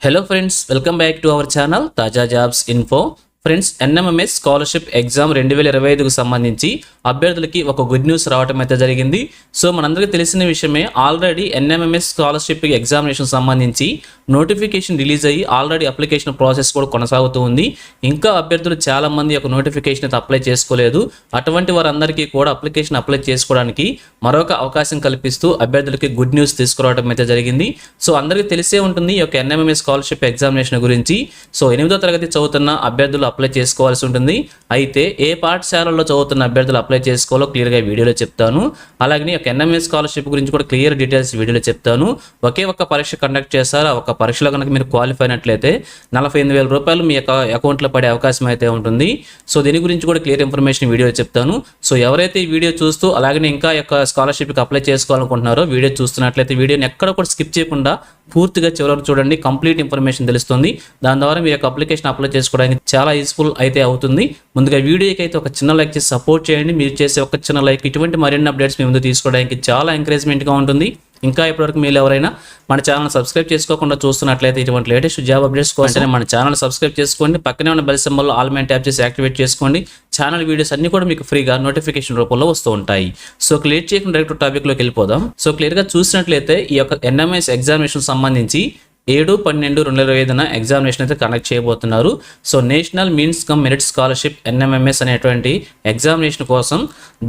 Hello friends, welcome back to our channel Taja Jobs Info. Friends NMMS scholarship exam 2025కు సంబంధించి అభ్యర్థులకి ఒక good news రావడం అయితే జరిగింది. సో మనందరికీ తెలిసిన విషయమే, ఆల్రెడీ ఎన్ఎంఎంఎస్ స్కాలర్షిప్ ఎగ్జామినేషన్ సంబంధించి నోటిఫికేషన్ రిలీజ్ అయ్యి ఆల్రెడీ అప్లికేషన్ ప్రాసెస్ కూడా కొనసాగుతూ ఉంది. ఇంకా అభ్యర్థులు చాలా మంది ఒక నోటిఫికేషన్ అయితే అప్లై చేసుకోలేదు. అటువంటి వారందరికీ కూడా అప్లికేషన్ అప్లై చేసుకోవడానికి మరొక అవకాశం కల్పిస్తూ అభ్యర్థులకి గుడ్ న్యూస్ తీసుకురావడం అయితే జరిగింది. సో అందరికీ తెలిసే ఉంటుంది ఈ యొక్క ఎన్ఎంఎంఎస్ స్కాలర్షిప్ ఎగ్జామినేషన్ గురించి. సో 8వ తరగతి చదువుతున్న అభ్యర్థులు అప్లై చేసుకోవాల్సి ఉంటుంది. అయితే ఏ పాఠశాలలో చదువుతున్న అభ్యర్థులు అప్లై చేసుకోవాలో క్లియర్గా వీడియోలో చెప్తాను. అలాగే ఒక ఎన్ఎంఎస్ స్కాలర్షిప్ గురించి కూడా క్లియర్ డీటెయిల్స్ వీడియోలో చెప్తాను. ఒకే ఒక్క పరీక్ష కండక్ట్ చేస్తారు. ఆ ఒక్క పరీక్షలో కనుక మీరు క్వాలిఫై అయినట్లయితే 48,000 రూపాయలు మీ యొక్క అకౌంట్లో పడే అవకాశం అయితే ఉంటుంది. సో దీని గురించి కూడా క్లియర్ ఇన్ఫర్మేషన్ వీడియో చెప్తాను. సో ఎవరైతే ఈ వీడియో చూస్తూ అలాగే ఇంకా యొక్క స్కాలర్షిప్కి అప్లై చేసుకోవాలనుకుంటున్నారో వీడియో చూస్తున్నట్లయితే వీడియోని ఎక్కడ కూడా స్కిప్ చేయకుండా పూర్తిగా చివరకు చూడండి. కంప్లీట్ ఇన్ఫర్మేషన్ తెలుస్తుంది. దాని ద్వారా మీ యొక్క అప్లికేషన్ అప్లై చేసుకోవడానికి చాలా యూస్ఫుల్ అయితే అవుతుంది. ముందుగా వీడియోకి అయితే ఒక చిన్న లైక్ చేసి సపోర్ట్ చేయండి. మీరు చేసే ఒక చిన్న లైక్ ఇటువంటి మరిన్ని అప్డేట్స్ మీ ముందు తీసుకోవడానికి చాలా ఎంకరేజ్మెంట్గా ఉంటుంది. ఇంకా ఇప్పటివరకు మీరు ఎవరైనా మన ఛానల్ సబ్స్క్రైబ్ చేసుకోకుండా చూస్తున్నట్లయితే ఇటువంటి లేటెస్ట్ జాబ్ అప్డేట్స్ కోసం మన ఛానల్ సబ్స్క్రైబ్ చేసుకోండి. పక్కనే ఉన్న బెల్ సింబల్ ఆల్ మైన్ ట్యాప్ చేసి యాక్టివేట్ చేసుకోండి. ఛానల్ వీడియోస్ అన్ని కూడా మీకు ఫ్రీగా నోటిఫికేషన్ రూపంలో వస్తూ ఉంటాయి. సో క్లియర్ చేయకుండా డైరెక్ట్ టాపిక్లోకి వెళ్ళిపోదాం. సో క్లియర్గా చూసినట్లయితే ఈ యొక్క ఎన్ఎంఎస్ ఎగ్జామినేషన్ సంబంధించి 7/12/2025 ఎగ్జామినేషన్ అయితే కండక్ట్ చేయబోతున్నారు. So national means come merit scholarship NMMS అనేటువంటి ఎగ్జామినేషన్ కోసం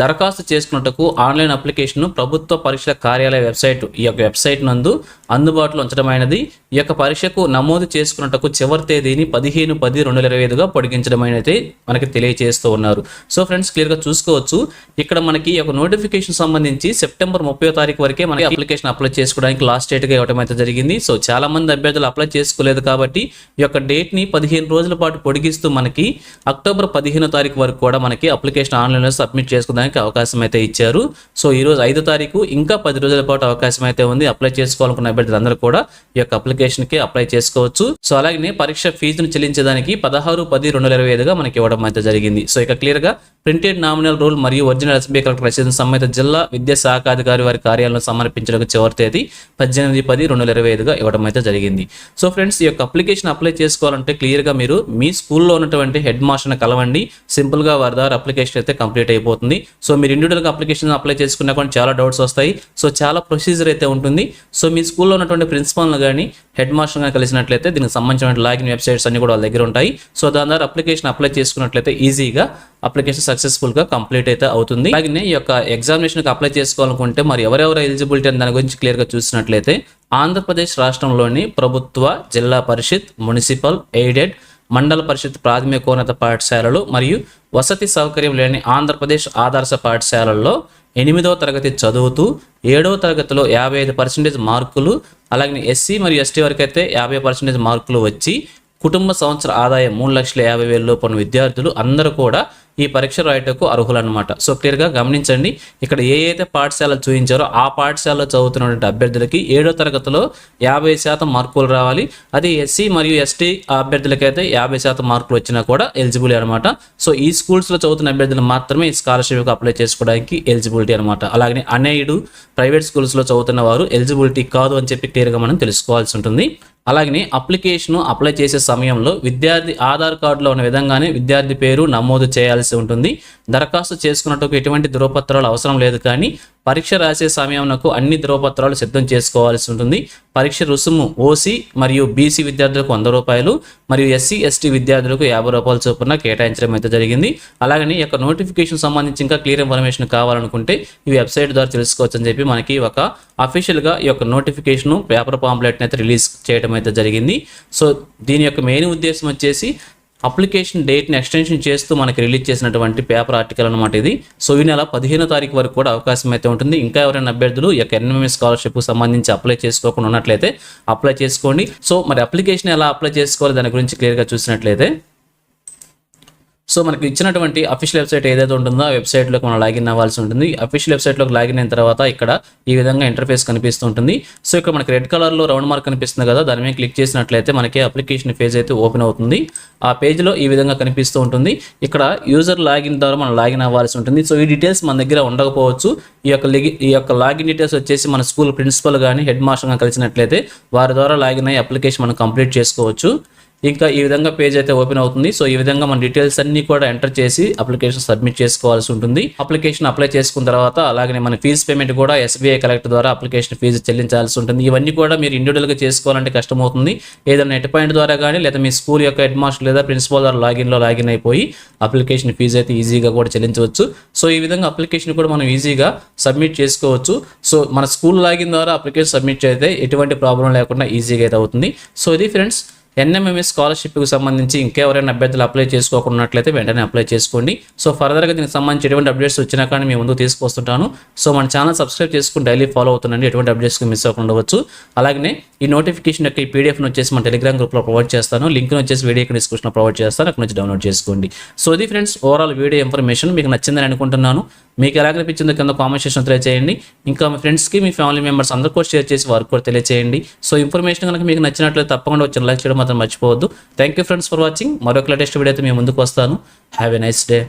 దరఖాస్తు చేసుకున్నట్టుకు ఆన్లైన్ అప్లికేషన్ ప్రభుత్వ పరీక్షల కార్యాలయ వెబ్సైట్ ఈ యొక్క వెబ్సైట్ నందు అందుబాటులో ఉంచడమైనది. ఈ యొక్క పరీక్షకు నమోదు చేసుకున్నట్టుకు చివరి తేదీని 15/10/2025గా పొడిగించడమైనది మనకి తెలియజేస్తూ ఉన్నారు. సో ఫ్రెండ్స్ క్లియర్గా చూసుకోవచ్చు. ఇక్కడ మనకి ఒక నోటిఫికేషన్ సంబంధించి సెప్టెంబర్ 30వ తారీఖు వరకే మనకి అప్లికేషన్ అప్లై చేసుకోవడానికి లాస్ట్ డేట్గా ఇవ్వడం అయితే జరిగింది. సో చాలా మంది అభ్యర్థులు అప్లై చేసుకోలేదు కాబట్టి ఈ యొక్క డేట్ని 15 రోజుల పాటు పొడిగిస్తూ మనకి అక్టోబర్ 15వ తారీఖు వరకు కూడా మనకి అప్లికేషన్ ఆన్లైన్లో సబ్మిట్ చేసుకోవడానికి అవకాశం అయితే ఇచ్చారు. సో ఈరోజు 5వ తారీఖు ఇంకా 10 రోజుల పాటు అవకాశం అయితే ఉంది. అప్లై చేసుకోవాలనుకున్న అభ్యర్థులందరూ కూడా ఈ యొక్క అప్లికేషన్కి అప్లై చేసుకోవచ్చు. సో అలాగే పరీక్ష ఫీజును చెల్లించడానికి 16/10/2025గా మనకి ఇవ్వడం అయితే జరిగింది. సో ఇక క్లియర్గా ప్రింటెడ్ నామినల్ రూల్ మరియు ఒరిజినల్ ఎస్బీఐ కలెక్టర్ రసీదును సంబంధిత జిల్లా విద్యా శాఖ అధికారి వారి కార్యాలయంలో సమర్పించడానికి చివరి తేదీ 18/10/2025గా ఇవ్వడం అయితే జరిగింది. సో ఫ్రెండ్స్ ఈ యొక్క అప్లికేషన్ అప్లై చేసుకోవాలంటే క్లియర్గా మీరు మీ స్కూల్లో ఉన్నటువంటి హెడ్ మాస్టర్ని కలవండి. సింపుల్గా వారి ద్వారా అప్లికేషన్ అయితే కంప్లీట్ అయిపోతుంది. సో మీరు ఇండివిజువల్గా అప్లికేషన్ అప్లై చేసుకున్నా కూడా చాలా డౌట్స్ వస్తాయి. సో చాలా ప్రొసీజర్ అయితే ఉంటుంది. సో మీ స్కూల్లో ఉన్నటువంటి ప్రిన్సిపాల్ని కానీ హెడ్ మాస్టర్ కానీ కలిసినట్లయితే దీనికి సంబంధించిన లాగిన్ వెబ్సైట్స్ అన్ని కూడా వాళ్ళ దగ్గర ఉంటాయి. సో దాని ద్వారా అప్లికేషన్ అప్లై చేసుకున్నట్లయితే ఈజీగా అప్లికేషన్ సక్సెస్ఫుల్గా కంప్లీట్ అయితే అవుతుంది. అలాగే ఈ యొక్క ఎగ్జామినేషన్కి అప్లై చేసుకోవాలనుకుంటే మరి ఎవరెవరు ఎలిజిబిలిటీ అని దాని గురించి క్లియర్గా చూసినట్లయితే ఆంధ్రప్రదేశ్ రాష్ట్రంలోని ప్రభుత్వ, జిల్లా పరిషత్, మున్సిపల్, ఎయిడెడ్, మండల పరిషత్ ప్రాథమికోన్నత పాఠశాలలు మరియు వసతి సౌకర్యం లేని ఆంధ్రప్రదేశ్ ఆదర్శ పాఠశాలల్లో 8వ తరగతి చదువుతూ 7వ తరగతిలో 55% మార్కులు, అలాగే ఎస్సీ మరియు ఎస్టీ వరకు అయితే 50% మార్కులు వచ్చి కుటుంబ సంవత్సర ఆదాయం 3,50,000 లోపు ఉన్న విద్యార్థులు అందరూ కూడా ఈ పరీక్ష రాయటకు అర్హులన్నమాట. సో క్లియర్గా గమనించండి. ఇక్కడ ఏ అయితే పాఠశాలలు చూపించారో ఆ పాఠశాలలో చదువుతున్నటువంటి అభ్యర్థులకి 7వ తరగతిలో 50% మార్కులు రావాలి. అది ఎస్సీ మరియు ఎస్టీ అభ్యర్థులకైతే 50% మార్కులు వచ్చినా కూడా ఎలిజిబుల్ అనమాట. సో ఈ స్కూల్స్లో చదువుతున్న అభ్యర్థులు మాత్రమే ఈ స్కాలర్షిప్కి అప్లై చేసుకోవడానికి ఎలిజిబిలిటీ అనమాట. అలాగే అనేయుడు ప్రైవేట్ స్కూల్స్లో చదువుతున్న వారు ఎలిజిబిలిటీ కాదు అని చెప్పి క్లియర్గా మనం తెలుసుకోవాల్సి ఉంటుంది. అలాగే అప్లికేషన్ అప్లై చేసే సమయంలో విద్యార్థి ఆధార్ కార్డులో ఉన్న విధంగానే విద్యార్థి పేరు నమోదు చేయాల్సి ఉంటుంది. దరఖాస్తు చేసుకున్నట్టుకు ఎటువంటి ధృవపత్రాలు అవసరం లేదు, కానీ పరీక్ష రాసే సమయంలో అన్ని ధృవపత్రాలు సిద్ధం చేసుకోవాల్సి ఉంటుంది. పరీక్ష రుసుము ఓసీ మరియు బీసీ విద్యార్థులకు 100 రూపాయలు మరియు ఎస్సీ ఎస్టీ విద్యార్థులకు 50 రూపాయల చొప్పున కేటాయించడం అయితే జరిగింది. అలాగే ఈ యొక్క నోటిఫికేషన్ సంబంధించి ఇంకా క్లియర్ ఇన్ఫర్మేషన్ కావాలనుకుంటే ఈ వెబ్సైట్ ద్వారా తెలుసుకోవచ్చు అని చెప్పి మనకి ఒక అఫీషియల్గా ఈ యొక్క నోటిఫికేషన్ పేపర్ పాంప్లెట్ని అయితే రిలీజ్ చేయడం అయితే జరిగింది. సో దీని యొక్క మెయిన్ ఉద్దేశం వచ్చేసి అప్లికేషన్ డేట్ని ఎక్స్టెన్షన్ చేస్తూ మనకి రిలీజ్ చేసినటువంటి పేపర్ ఆర్టికల్ అనమాట ఇది. సో ఈ నెల 15వ తారీఖు వరకు కూడా అవకాశం అయితే ఉంటుంది. ఇంకా ఎవరైనా అభ్యర్థులు ఈ యొక్క ఎన్ఎంఎంఎస్ స్కాలర్షిప్కి సంబంధించి అప్లై చేసుకోకుండా ఉన్నట్లయితే అప్లై చేసుకోండి. సో మరి అప్లికేషన్ ఎలా అప్లై చేసుకోవాలి దాని గురించి క్లియర్గా చూసినట్లయితే సో మనకి ఇచ్చినటువంటి అఫీషియల్ వెబ్సైట్ ఏదైతే ఉంటుందో ఆ వెబ్సైట్లోకి మనం లాగిన్ అవ్వాల్సి ఉంటుంది. అఫీషియల్ వెబ్సైట్లోకి లాగిన్ అయిన తర్వాత ఇక్కడ ఈ విధంగా ఇంటర్ఫేస్ కనిపిస్తూ ఉంటుంది. సో ఇక్కడ మనకి రెడ్ కలర్లో రౌండ్ మార్క్ కనిపిస్తుంది కదా, దాని మీద క్లిక్ చేసినట్లయితే మనకి అప్లికేషన్ పేజ్ అయితే ఓపెన్ అవుతుంది. ఆ పేజ్లో ఈ విధంగా కనిపిస్తూ ఉంటుంది. ఇక్కడ యూజర్ లాగిన్ ద్వారా మనం లాగిన్ అవ్వాల్సి ఉంటుంది. సో ఈ డీటెయిల్స్ మన దగ్గర ఉండకపోవచ్చు. ఈ యొక్క లాగిన్ డీటెయిల్స్ వచ్చేసి మన స్కూల్ ప్రిన్సిపల్ కానీ హెడ్ మాస్టర్ కానీ కలిసినట్లయితే వారి ద్వారా లాగిన్ అయ్యి అప్లికేషన్ మనం కంప్లీట్ చేసుకోవచ్చు. ఇంకా ఈ విధంగా పేజ్ అయితే ఓపెన్ అవుతుంది. సో ఈ విధంగా మన డీటెయిల్స్ అన్ని కూడా ఎంటర్ చేసి అప్లికేషన్ సబ్మిట్ చేసుకోవాల్సి ఉంటుంది. అప్లికేషన్ అప్లై చేసుకున్న తర్వాత అలాగే మన ఫీజు పేమెంట్ కూడా SBI కలెక్టర్ ద్వారా అప్లికేషన్ ఫీజు చెల్లించాల్సి ఉంటుంది. ఇవన్నీ కూడా మీరు ఇండివిజువల్గా చేసుకోవాలంటే కష్టమవుతుంది. ఏదైనా నెట్ పాయింట్ ద్వారా కానీ లేదా మీ స్కూల్ యొక్క హెడ్ మాస్టర్ లేదా ప్రిన్సిపల్ ద్వారా లాగిన్ అయిపోయి అప్లికేషన్ ఫీజు అయితే ఈజీగా కూడా చెల్లించవచ్చు. సో ఈ విధంగా అప్లికేషన్ కూడా మనం ఈజీగా సబ్మిట్ చేసుకోవచ్చు. సో మన స్కూల్ లాగిన్ ద్వారా అప్లికేషన్ సబ్మిట్ చేస్తే ఎటువంటి ప్రాబ్లం లేకుండా ఈజీగా అయితే అవుతుంది. సో ఇది ఫ్రెండ్స్ NMMS స్కాలర్షిప్కి సంబంధించి ఇంకెవరైనా అభ్యర్థులు అప్లై చేసుకోకున్నట్లయితే వెంటనే అప్లై చేసుకోండి. సో ఫర్దర్గా దీనికి సంబంధించి ఎటువంటి అప్డేట్స్ వచ్చినా కానీ మీ ముందుకు తీసుకొస్తుంటాను. సో మన ఛానల్ సబ్స్క్రైబ్ చేసుకుని డైలీ ఫాలో అవుతుండండి. ఎటువంటి అప్డేట్స్కి మిస్ అవ్వకుండా ఉండవచ్చు. అలాగే ఈ నోటిఫికేషన్ యొక్క ఈ PDF వచ్చేసి మన టెలిగ్రామ్ గ్రూప్లో ప్రొవైడ్ చేస్తాను. లింక్ వచ్చేసి వీడియో డిస్క్రిప్షన్లో ప్రొవైడ్ చేస్తాను. అక్కడ నుంచి డౌన్లోడ్ చేసుకోండి. సో ఇది ఫ్రెండ్స్ ఓవరాల్ వీడియో ఇన్ఫర్మేషన్ మీకు నచ్చిందని అనుకుంటున్నాను. మీకు ఎలా అనిపించిందో కింద కామెంట్ సెక్షన్ తెలియజేయండి. ఇంకా మీ ఫ్రెండ్స్కి మీ ఫ్యామిలీ మెంబర్స్ అందరికీ కూడా షేర్ చేసి వారికి కూడా తెలియజేయండి. సో ఇన్ఫర్మేషన్ కనుక మీకు నచ్చినట్లయితే తప్పకుండా వచ్చి లైక్ చేయడం మాత్రం మర్చిపోవద్దు. Thank you friends for watching. మరొక లేటెస్ట్ వీడియో అయితే మేము ముందుకు వస్తాను. Have a nice day.